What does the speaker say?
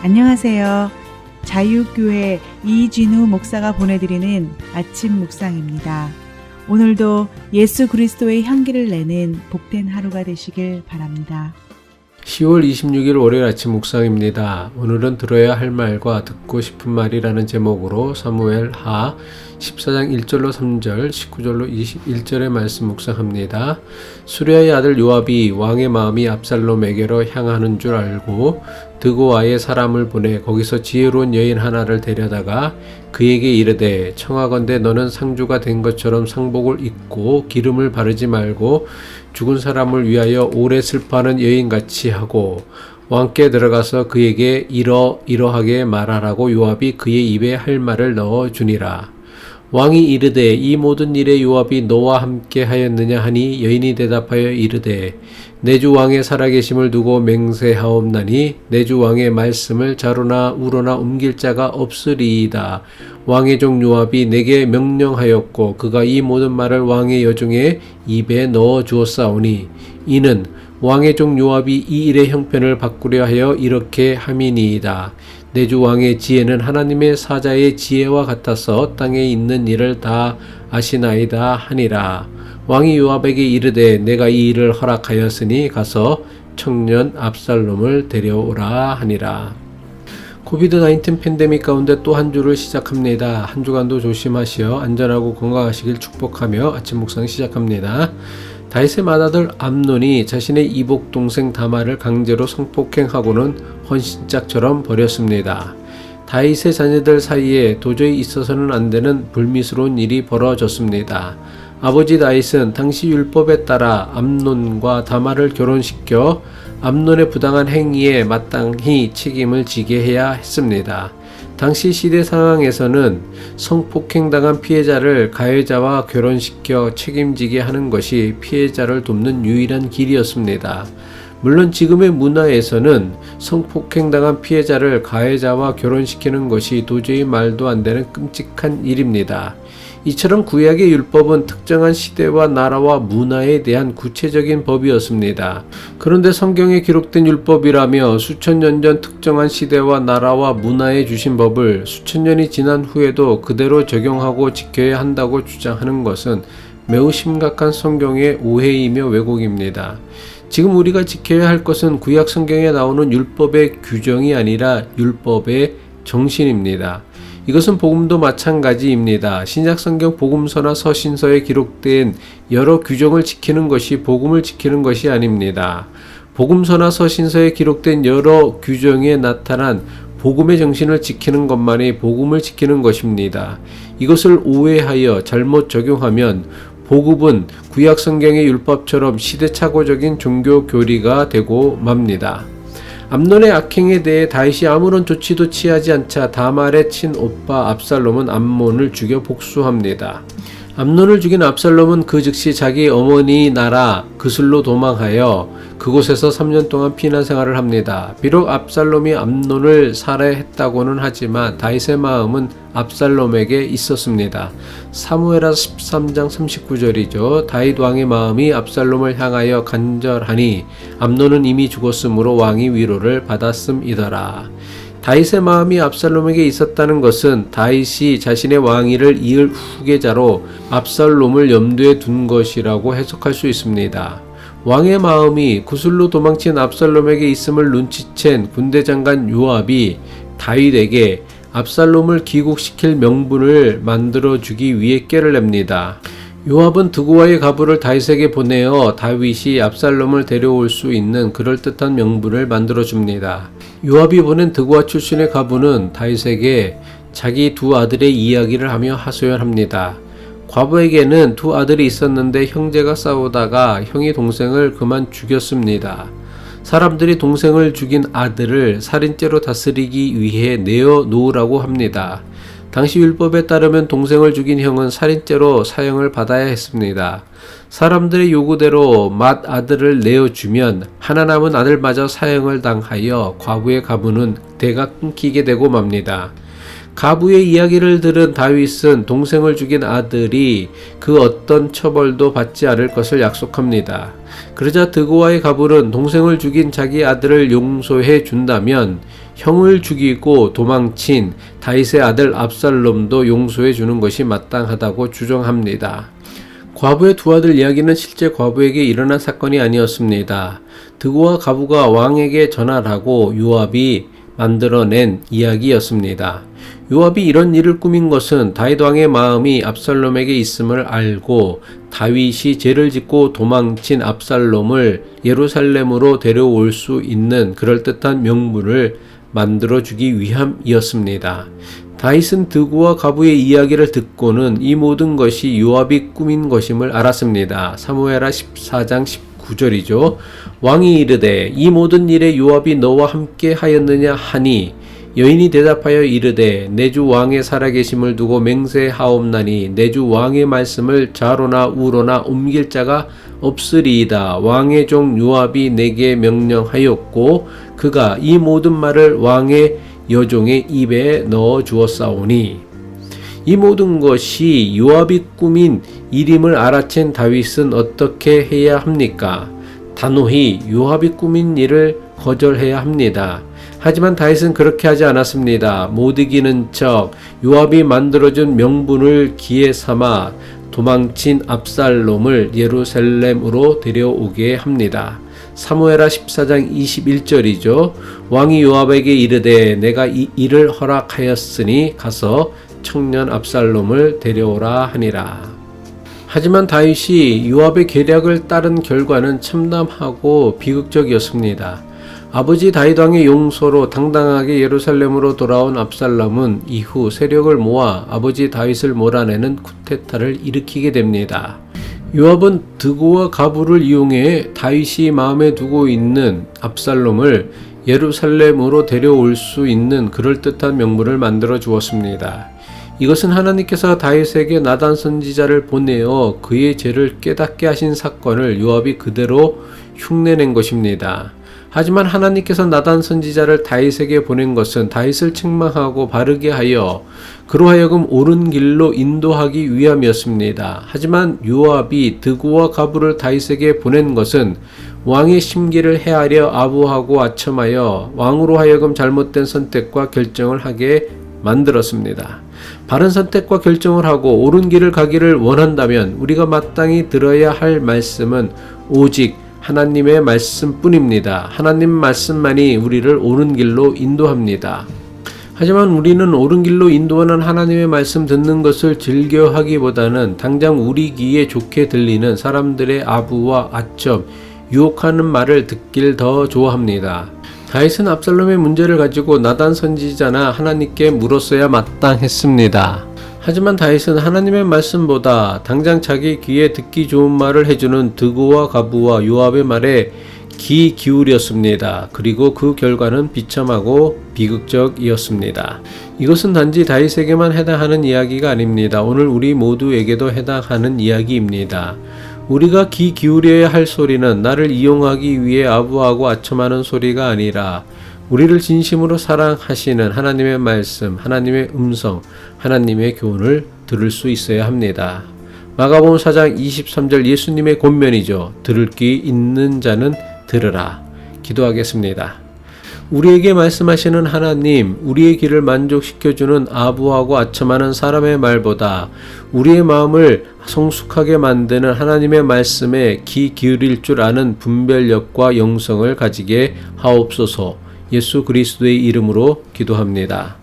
안녕하세요. 자유교회 이진우 목사가 보내드리는 아침 묵상입니다. 오늘도 예수 그리스도의 향기를 내는 복된 하루가 되시길 바랍니다. 10월 26일 월요일 아침 묵상입니다. 오늘은 들어야 할 말과 듣고 싶은 말이라는 제목으로 사무엘 하 14장 1절로 3절, 19절로 21절의 말씀 묵상합니다. 수리아의 아들 요압이 왕의 마음이 압살롬에게로 향하는 줄 알고 드고아의 사람을 보내 거기서 지혜로운 여인 하나를 데려다가 그에게 이르되 청하건대 너는 상주가 된 것처럼 상복을 입고 기름을 바르지 말고 죽은 사람을 위하여 오래 슬퍼하는 여인같이 하고 왕께 들어가서 그에게 이러하게 말하라고 요압이 그의 입에 할 말을 넣어 주니라. 왕이 이르되 이 모든 일에 요압이 너와 함께 하였느냐 하니 여인이 대답하여 이르되 내 주 왕의 살아계심을 두고 맹세하옵나니 내 주 왕의 말씀을 자로나 우로나 옮길 자가 없으리이다. 왕의 종 요압이 내게 명령하였고 그가 이 모든 말을 왕의 여종의 입에 넣어 주었사오니 이는 왕의 종 요압이 이 일의 형편을 바꾸려 하여 이렇게 함이니이다. 내 주 왕의 지혜는 하나님의 사자의 지혜와 같아서 땅에 있는 일을 다 아시나이다 하니라. 왕이 요압에게 이르되 내가 이 일을 허락하였으니 가서 청년 압살롬을 데려오라 하니라. 코비드-19 팬데믹 가운데 또 한 주를 시작합니다. 한 주간도 조심하시어 안전하고 건강하시길 축복하며 아침 묵상 시작합니다. 다윗의 맏아들 암논이 자신의 이복 동생 다말을 강제로 성폭행하고는 헌신짝처럼 버렸습니다. 다윗의 자녀들 사이에 도저히 있어서는 안 되는 불미스러운 일이 벌어졌습니다. 아버지 다윗은 당시 율법에 따라 암논과 다말을 결혼시켜 암논의 부당한 행위에 마땅히 책임을 지게 해야 했습니다. 당시 시대 상황에서는 성폭행당한 피해자를 가해자와 결혼시켜 책임지게 하는 것이 피해자를 돕는 유일한 길이었습니다. 물론 지금의 문화에서는 성폭행당한 피해자를 가해자와 결혼시키는 것이 도저히 말도 안 되는 끔찍한 일입니다. 이처럼 구약의 율법은 특정한 시대와 나라와 문화에 대한 구체적인 법이었습니다. 그런데 성경에 기록된 율법이라며 수천 년 전 특정한 시대와 나라와 문화에 주신 법을 수천 년이 지난 후에도 그대로 적용하고 지켜야 한다고 주장하는 것은 매우 심각한 성경의 오해이며 왜곡입니다. 지금 우리가 지켜야 할 것은 구약 성경에 나오는 율법의 규정이 아니라 율법의 정신입니다. 이것은 복음도 마찬가지입니다. 신약성경 복음서나 서신서에 기록된 여러 규정을 지키는 것이 복음을 지키는 것이 아닙니다. 복음서나 서신서에 기록된 여러 규정에 나타난 복음의 정신을 지키는 것만이 복음을 지키는 것입니다. 이것을 오해하여 잘못 적용하면 복음은 구약 성경의 율법처럼 시대착오적인 종교 교리가 되고 맙니다. 암논의 악행에 대해 다윗이 아무런 조치도 취하지 않자 다말의 친오빠 압살롬은 암논을 죽여 복수합니다. 암논을 죽인 압살롬은 그 즉시 자기 어머니 나라 그슬로 도망하여 그곳에서 3년 동안 피난 생활을 합니다. 비록 압살롬이 암논을 살해했다고는 하지만 다윗의 마음은 압살롬에게 있었습니다. 사무엘하 13장 39절이죠. 다윗 왕의 마음이 압살롬을 향하여 간절하니 암논은 이미 죽었으므로 왕이 위로를 받았음이더라. 다윗의 마음이 압살롬에게 있었다는 것은 다윗이 자신의 왕위를 이을 후계자로 압살롬을 염두에 둔 것이라고 해석할 수 있습니다. 왕의 마음이 구슬로 도망친 압살롬에게 있음을 눈치챈 군대 장관 요압이 다윗에게 압살롬을 귀국시킬 명분을 만들어주기 위해 꾀를 냅니다. 요압은 드고아의 가부를 다윗에게 보내어 다윗이 압살롬을 데려올 수 있는 그럴듯한 명분을 만들어줍니다. 요압이 보낸 드고아 출신의 가부는 다윗에게 자기 두 아들의 이야기를 하며 하소연합니다. 과부에게는 두 아들이 있었는데 형제가 싸우다가 형이 동생을 그만 죽였습니다. 사람들이 동생을 죽인 아들을 살인죄로 다스리기 위해 내어놓으라고 합니다. 당시 율법에 따르면 동생을 죽인 형은 살인죄로 사형을 받아야 했습니다. 사람들의 요구대로 맏아들을 내어주면 하나 남은 아들마저 사형을 당하여 과부의 가부는 대가 끊기게 되고 맙니다. 가부의 이야기를 들은 다윗은 동생을 죽인 아들이 그 어떤 처벌도 받지 않을 것을 약속합니다. 그러자 드고와의 가불은 동생을 죽인 자기 아들을 용서해 준다면 형을 죽이고 도망친 다윗의 아들 압살롬도 용서해 주는 것이 마땅하다고 주장합니다. 과부의 두 아들 이야기는 실제 과부에게 일어난 사건이 아니었습니다. 드고와 가부가 왕에게 전화를 하고 요압이 만들어낸 이야기였습니다. 요압이 이런 일을 꾸민 것은 다윗 왕의 마음이 압살롬에게 있음을 알고 다윗이 죄를 짓고 도망친 압살롬을 예루살렘으로 데려올 수 있는 그럴듯한 명분을 만들어주기 위함이었습니다. 다윗은 드고와 가부의 이야기를 듣고는 이 모든 것이 요압이 꾸민 것임을 알았습니다. 사무엘하 14장 19절이죠. 왕이 이르되 이 모든 일에 요압이 너와 함께 하였느냐 하니 여인이 대답하여 이르되 내 주 왕의 살아계심을 두고 맹세하옵나니 내 주 왕의 말씀을 좌로나 우로나 옮길 자가 없으리이다. 왕의 종 요압이 내게 명령하였고 그가 이 모든 말을 왕의 여종의 입에 넣어 주었사오니. 이 모든 것이 요압이 꾸민 일임을 알아챈 다윗은 어떻게 해야 합니까? 단호히 요압이 꾸민 일을 거절해야 합니다. 하지만 다윗은 그렇게 하지 않았습니다. 못 이기는 척 요압이 만들어준 명분을 기회 삼아 도망친 압살롬을 예루살렘으로 데려오게 합니다. 사무엘하 14장 21절이죠. 왕이 요압에게 이르되 내가 이 일을 허락하였으니 가서 청년 압살롬을 데려오라 하니라. 하지만 다윗이 요압의 계략을 따른 결과는 참담하고 비극적이었습니다. 아버지 다윗 왕의 용서로 당당하게 예루살렘으로 돌아온 압살롬은 이후 세력을 모아 아버지 다윗을 몰아내는 쿠데타를 일으키게 됩니다. 요압은 드고와 가부를 이용해 다윗이 마음에 두고 있는 압살롬을 예루살렘으로 데려올 수 있는 그럴듯한 명분을 만들어 주었습니다. 이것은 하나님께서 다윗에게 나단 선지자를 보내어 그의 죄를 깨닫게 하신 사건을 요압이 그대로 흉내낸 것입니다. 하지만 하나님께서 나단 선지자를 다윗에게 보낸 것은 다윗을 책망하고 바르게 하여 그로 하여금 옳은 길로 인도하기 위함이었습니다. 하지만 요압이 드고와 가부를 다윗에게 보낸 것은 왕의 심기를 헤아려 아부하고 아첨하여 왕으로 하여금 잘못된 선택과 결정을 하게 만들었습니다. 바른 선택과 결정을 하고 옳은 길을 가기를 원한다면 우리가 마땅히 들어야 할 말씀은 오직 하나님의 말씀뿐입니다. 하나님 말씀만이 우리를 옳은 길로 인도합니다. 하지만 우리는 옳은 길로 인도하는 하나님의 말씀 듣는 것을 즐겨하기보다는 당장 우리 귀에 좋게 들리는 사람들의 아부와 아첨, 유혹하는 말을 듣길 더 좋아합니다. 다윗은 압살롬의 문제를 가지고 나단 선지자나 하나님께 물었어야 마땅했습니다. 하지만 다윗은 하나님의 말씀보다 당장 자기 귀에 듣기 좋은 말을 해주는 드고와 가부와 요압의 말에 귀 기울였습니다. 그리고 그 결과는 비참하고 비극적이었습니다. 이것은 단지 다윗에게만 해당하는 이야기가 아닙니다. 오늘 우리 모두에게도 해당하는 이야기입니다. 우리가 귀 기울여야 할 소리는 나를 이용하기 위해 아부하고 아첨하는 소리가 아니라 우리를 진심으로 사랑하시는 하나님의 말씀, 하나님의 음성, 하나님의 교훈을 들을 수 있어야 합니다. 마가복음 4장 23절 예수님의 권면이죠. 들을 귀 있는 자는 들으라. 기도하겠습니다. 우리에게 말씀하시는 하나님, 우리의 귀를 만족시켜주는 아부하고 아첨하는 사람의 말보다 우리의 마음을 성숙하게 만드는 하나님의 말씀에 귀 기울일 줄 아는 분별력과 영성을 가지게 하옵소서. 예수 그리스도의 이름으로 기도합니다.